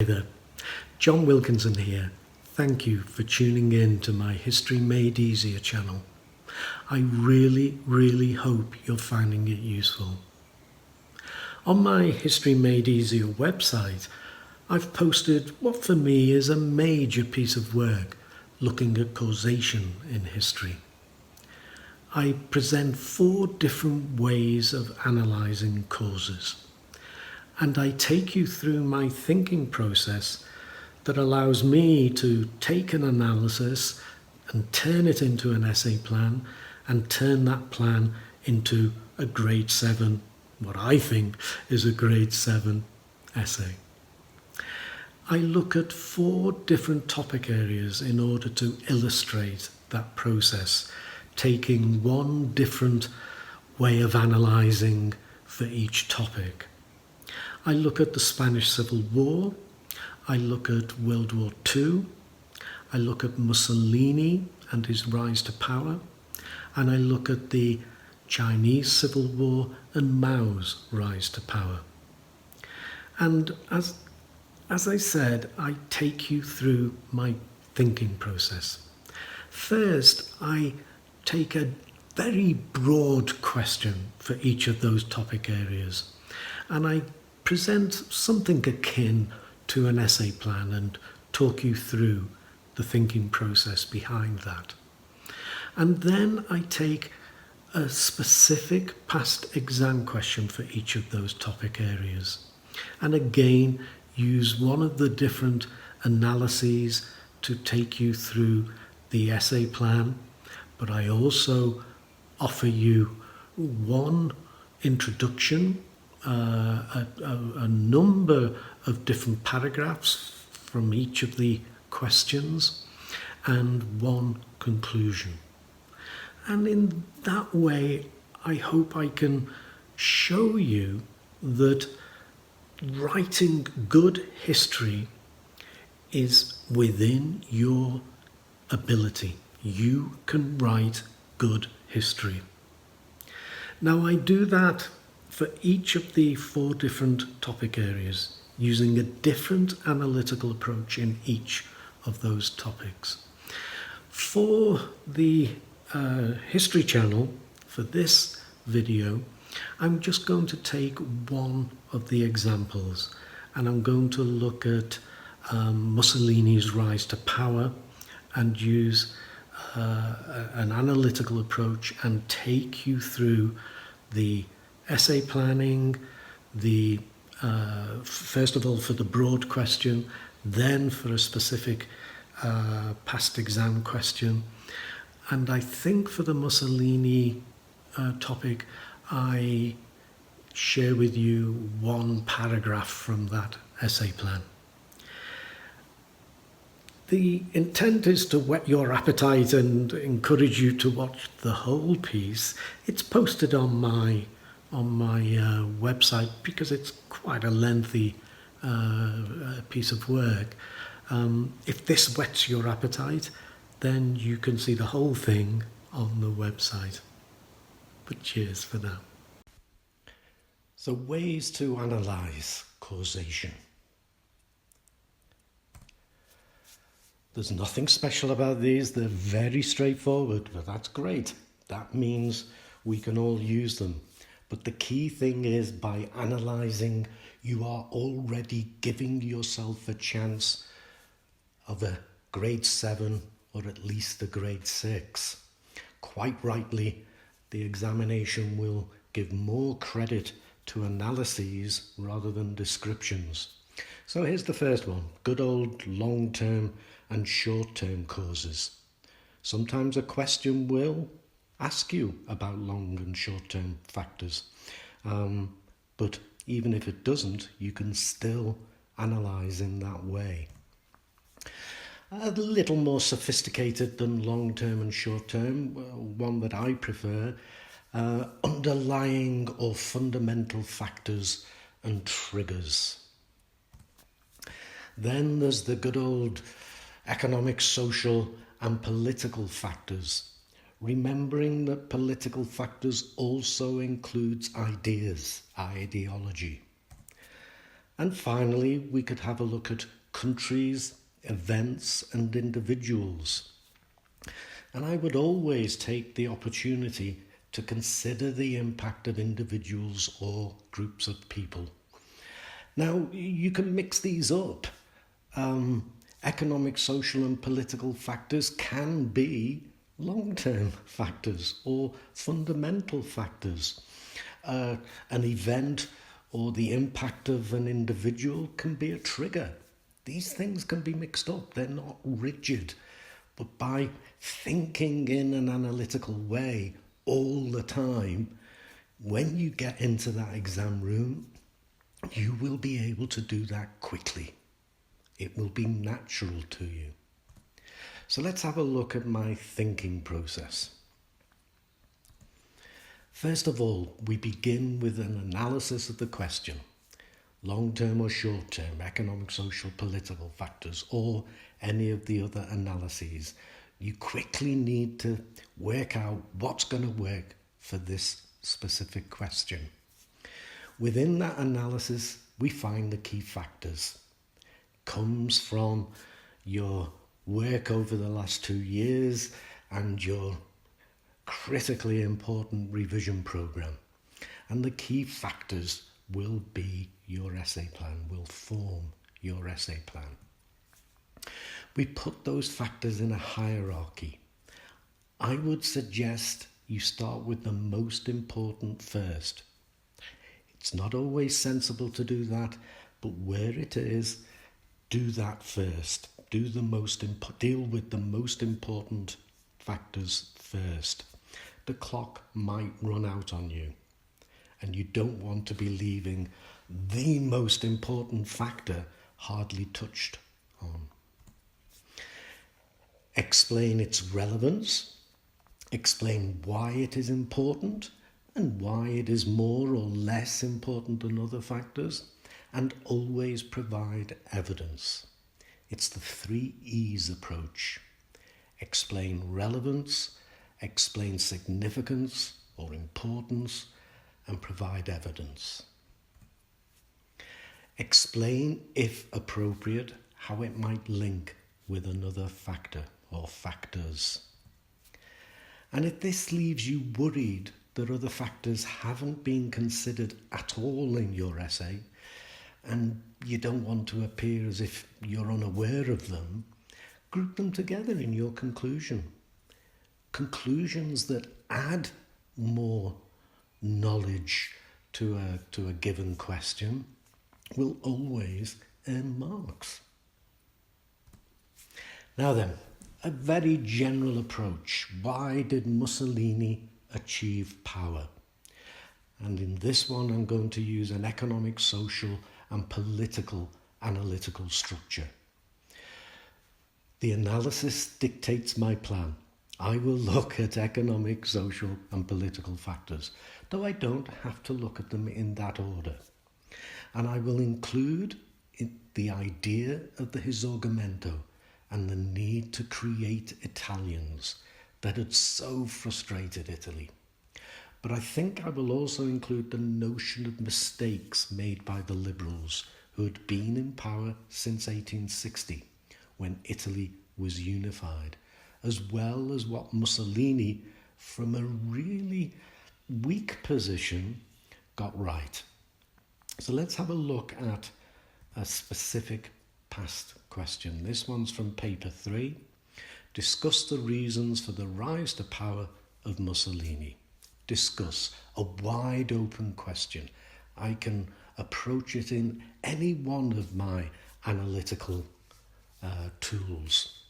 Hey there, John Wilkinson here. Thank you for tuning in to my History Made Easier channel. I really hope you're finding it useful. On my History Made Easier website, I've posted what for me is a major piece of work looking at causation in history. I present 4 different ways of analysing causes. And I take you through my thinking process that allows me to take an analysis and turn it into an essay plan and turn that plan into a grade 7, what I think is a grade 7 essay. I look at 4 different topic areas in order to illustrate that process, taking one different way of analysing for each topic. I look at the Spanish Civil War, I look at World War II, I look at Mussolini and his rise to power, and I look at the Chinese Civil War and Mao's rise to power. And as I said, I take you through my thinking process. First, I take a very broad question for each of those topic areas, and I present something akin to an essay plan and talk you through the thinking process behind that. And then I take a specific past exam question for each of those topic areas, and again use one of the different analyses to take you through the essay plan, but I also offer you one introduction, a number of different paragraphs from each of the questions, and one conclusion. And in that way, I hope I can show you that writing good history is within your ability. You can write good history. Now, I do that for each of the 4 different topic areas, using a different analytical approach in each of those topics. For the History channel, for this video, I'm just going to take one of the examples, and I'm going to look at Mussolini's rise to power and use an analytical approach and take you through the essay planning, the first of all for the broad question, then for a specific past exam question. And I think for the Mussolini topic, I share with you one paragraph from that essay plan. The intent is to whet your appetite and encourage you to watch the whole piece. It's posted on my website because it's quite a lengthy piece of work. If this whets your appetite, then you can see the whole thing on the website. But cheers for now. So, ways to analyse causation. There's nothing special about these. They're very straightforward, but that's great. That means we can all use them. But the key thing is, by analysing, you are already giving yourself a chance of a grade 7 or at least a grade 6. Quite rightly, the examination will give more credit to analyses rather than descriptions. So here's the first one: good old long-term and short-term causes. Sometimes a question will ask you about long and short-term factors, but even if it doesn't, you can still analyse in that way. A little more sophisticated than long-term and short-term, one that I prefer, underlying or fundamental factors and triggers. Then there's the good old economic, social and political factors, remembering that political factors also includes ideas, ideology. And finally, we could have a look at countries, events, and individuals. And I would always take the opportunity to consider the impact of individuals or groups of people. Now, you can mix these up. Economic, social, and political factors can be long-term factors or fundamental factors. An event or the impact of an individual can be a trigger. These things can be mixed up. They're not rigid. But by thinking in an analytical way all the time, when you get into that exam room, you will be able to do that quickly. It will be natural to you. So let's have a look at my thinking process. First of all, we begin with an analysis of the question. Long-term or short-term, economic, social, political factors, or any of the other analyses. You quickly need to work out what's going to work for this specific question. Within that analysis, we find the key factors. Comes from your work over the last 2 years and your critically important revision program. And the key factors will be your essay plan, will form your essay plan. We put those factors in a hierarchy. I would suggest you start with the most important first. It's not always sensible to do that, but where it is, do that first. Deal with the most important factors first. The clock might run out on you, and you don't want to be leaving the most important factor hardly touched on. Explain its relevance, explain why it is important and why it is more or less important than other factors, and always provide evidence. It's the 3 E's approach. Explain relevance, explain significance or importance, and provide evidence. Explain, if appropriate, how it might link with another factor or factors. And if this leaves you worried that other factors haven't been considered at all in your essay, and you don't want to appear as if you're unaware of them, group them together in your conclusion. Conclusions that add more knowledge to a given question will always earn marks. Now then, a very general approach. Why did Mussolini achieve power? And in this one, I'm going to use an economic, social, and political analytical structure. The analysis dictates my plan. I will look at economic, social, and political factors, though I don't have to look at them in that order. And I will include the idea of the risorgimento and the need to create Italians that had so frustrated Italy. But I think I will also include the notion of mistakes made by the liberals who had been in power since 1860, when Italy was unified, as well as what Mussolini, from a really weak position, got right. So let's have a look at a specific past question. This one's from paper 3. Discuss the reasons for the rise to power of Mussolini. Discuss, a wide open question. I can approach it in any one of my analytical tools.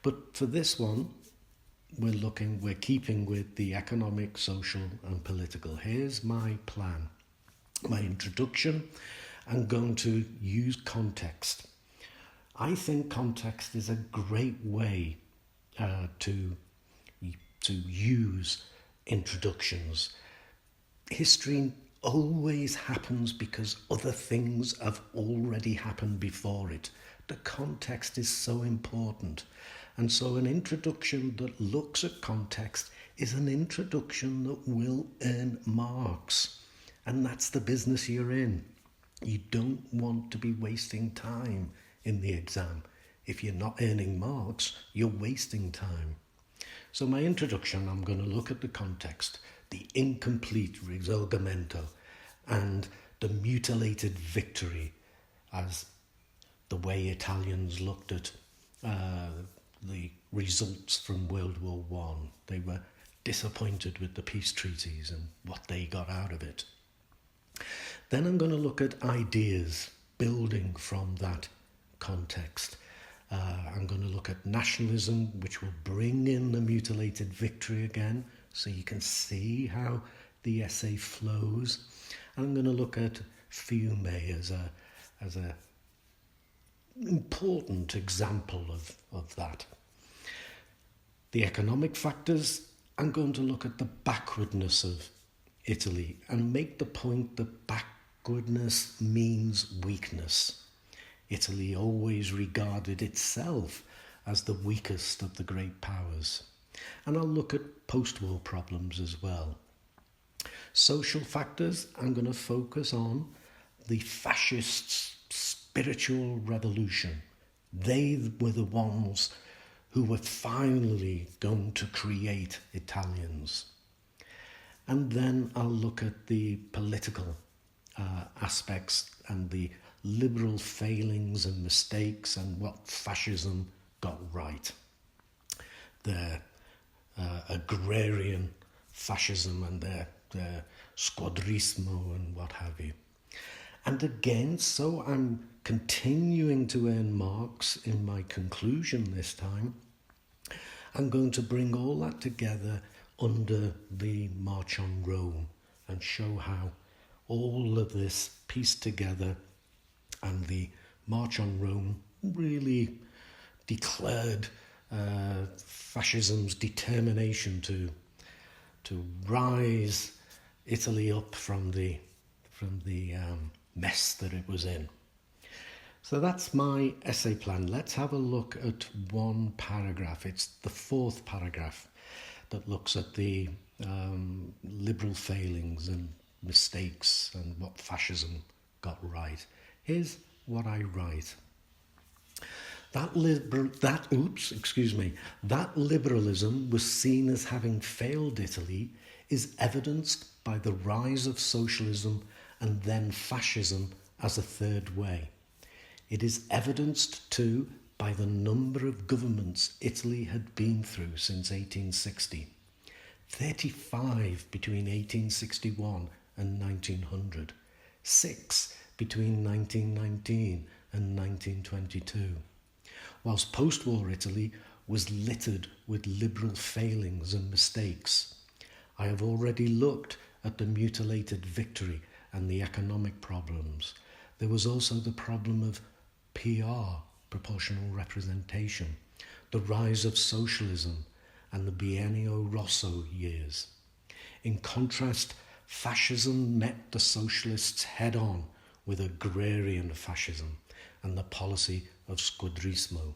But for this one, we're keeping with the economic, social, and political. Here's my plan. My introduction, I'm going to use context. I think context is a great way to use introductions. History always happens because other things have already happened before it. The context is so important. And so an introduction that looks at context is an introduction that will earn marks. And that's the business you're in. You don't want to be wasting time in the exam. If you're not earning marks, you're wasting time. So my introduction, I'm going to look at the context, the incomplete risorgimento, and the mutilated victory as the way Italians looked at the results from World War I. They were disappointed with the peace treaties and what they got out of it. Then I'm going to look at ideas building from that context. I'm going to look at nationalism, which will bring in the mutilated victory again, so you can see how the essay flows. I'm going to look at Fiume as a important example of that. The economic factors, I'm going to look at the backwardness of Italy and make the point that backwardness means weakness. Italy always regarded itself as the weakest of the great powers. And I'll look at post-war problems as well. Social factors, I'm going to focus on the fascists' spiritual revolution. They were the ones who were finally going to create Italians. And then I'll look at the political aspects and the liberal failings and mistakes and what fascism got right. Their agrarian fascism and their squadrismo and what have you. And again, so I'm continuing to earn marks in my conclusion this time. I'm going to bring all that together under the March on Rome and show how all of this pieced together and the March on Rome really declared fascism's determination to rise Italy up from the mess that it was in. So that's my essay plan. Let's have a look at one paragraph. It's the fourth paragraph that looks at the liberal failings and mistakes and what fascism got right. Here's what I write. That liberalism was seen as having failed Italy is evidenced by the rise of socialism and then fascism as a third way. It is evidenced too by the number of governments Italy had been through since 1860. 35 between 1861 and 1900. 6 between 1919 and 1922. Whilst post-war Italy was littered with liberal failings and mistakes. I have already looked at the mutilated victory and the economic problems. There was also the problem of PR, proportional representation, the rise of socialism and the Biennio Rosso years. In contrast, fascism met the socialists head-on with agrarian fascism and the policy of squadrismo,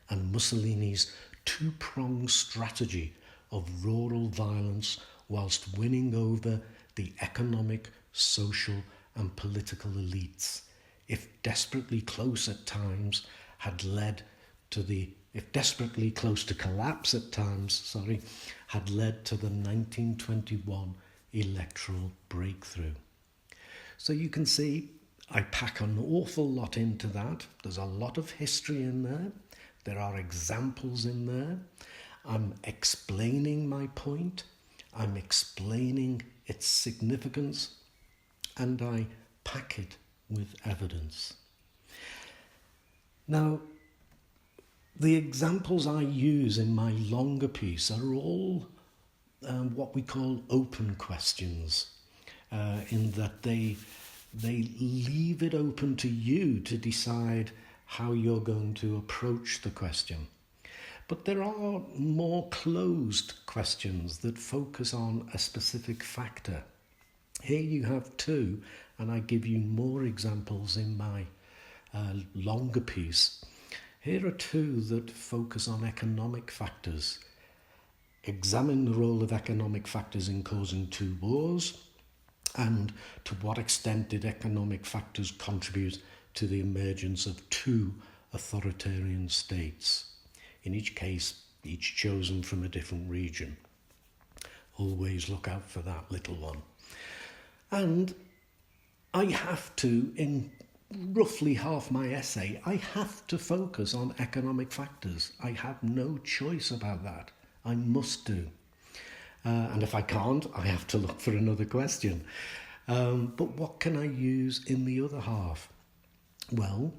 and Mussolini's two-pronged strategy of rural violence whilst winning over the economic, social and political elites, if desperately close at times, had led to the had led to the 1921 electoral breakthrough. So you can see I pack an awful lot into that. There's a lot of history in there. There are examples in there. I'm explaining my point. I'm explaining its significance, and I pack it with evidence. Now, the examples I use in my longer piece are all what we call open questions, in that they leave it open to you to decide how you're going to approach the question. But there are more closed questions that focus on a specific factor. Here you have two, and I give you more examples in my longer piece. Here are two that focus on economic factors. Examine the role of economic factors in causing two wars, And to what extent did economic factors contribute to the emergence of two authoritarian states? In each case, each chosen from a different region. Always look out for that little one. And I have to, in roughly half my essay, I have to focus on economic factors. I have no choice about that. I must do. And if I can't, I have to look for another question. But what can I use in the other half? Well,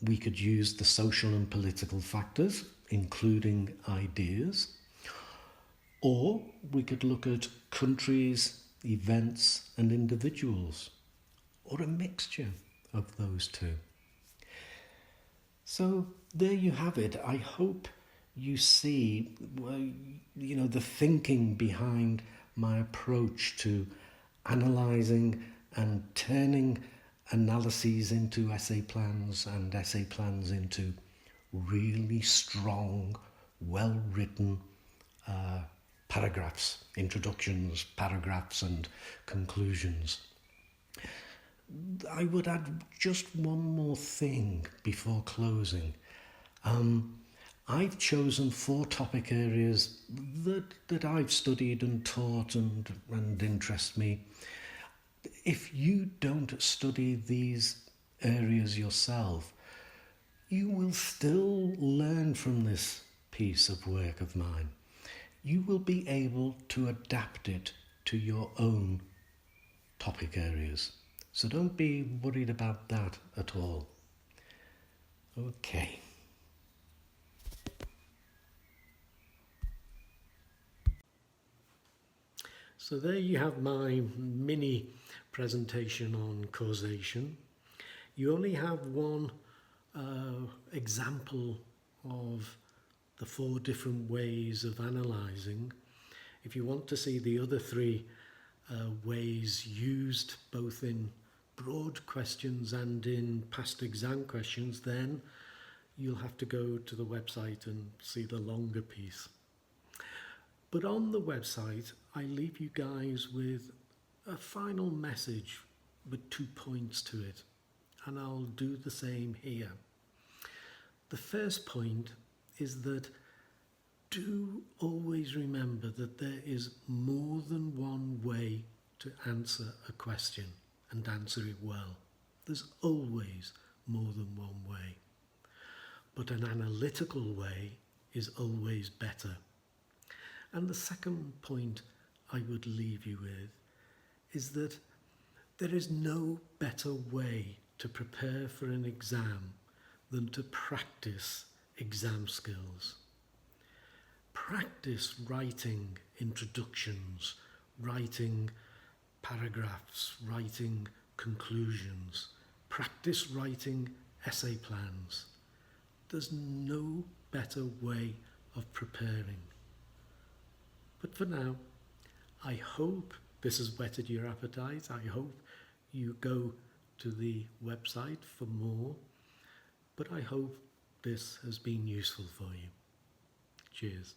we could use the social and political factors, including ideas. Or we could look at countries, events, and individuals, or a mixture of those two. So there you have it. I hope you see, the thinking behind my approach to analysing and turning analyses into essay plans and essay plans into really strong, well-written paragraphs, introductions, paragraphs and conclusions. I would add just one more thing before closing. I've chosen 4 topic areas that I've studied and taught and interest me. If you don't study these areas yourself, you will still learn from this piece of work of mine. You will be able to adapt it to your own topic areas. So don't be worried about that at all. Okay. So there you have my mini presentation on causation. You only have one example of the 4 different ways of analysing. If you want to see the other 3 ways used both in broad questions and in past exam questions, then you'll have to go to the website and see the longer piece. But on the website, I leave you guys with a final message with 2 points to it, and I'll do the same here. The first point is that do always remember that there is more than one way to answer a question and answer it well. There's always more than one way. But an analytical way is always better. And the second point I would leave you with is that there is no better way to prepare for an exam than to practice exam skills. Practice writing introductions, writing paragraphs, writing conclusions. Practice writing essay plans. There's no better way of preparing. But for now, I hope this has whetted your appetite. I hope you go to the website for more. But I hope this has been useful for you. Cheers.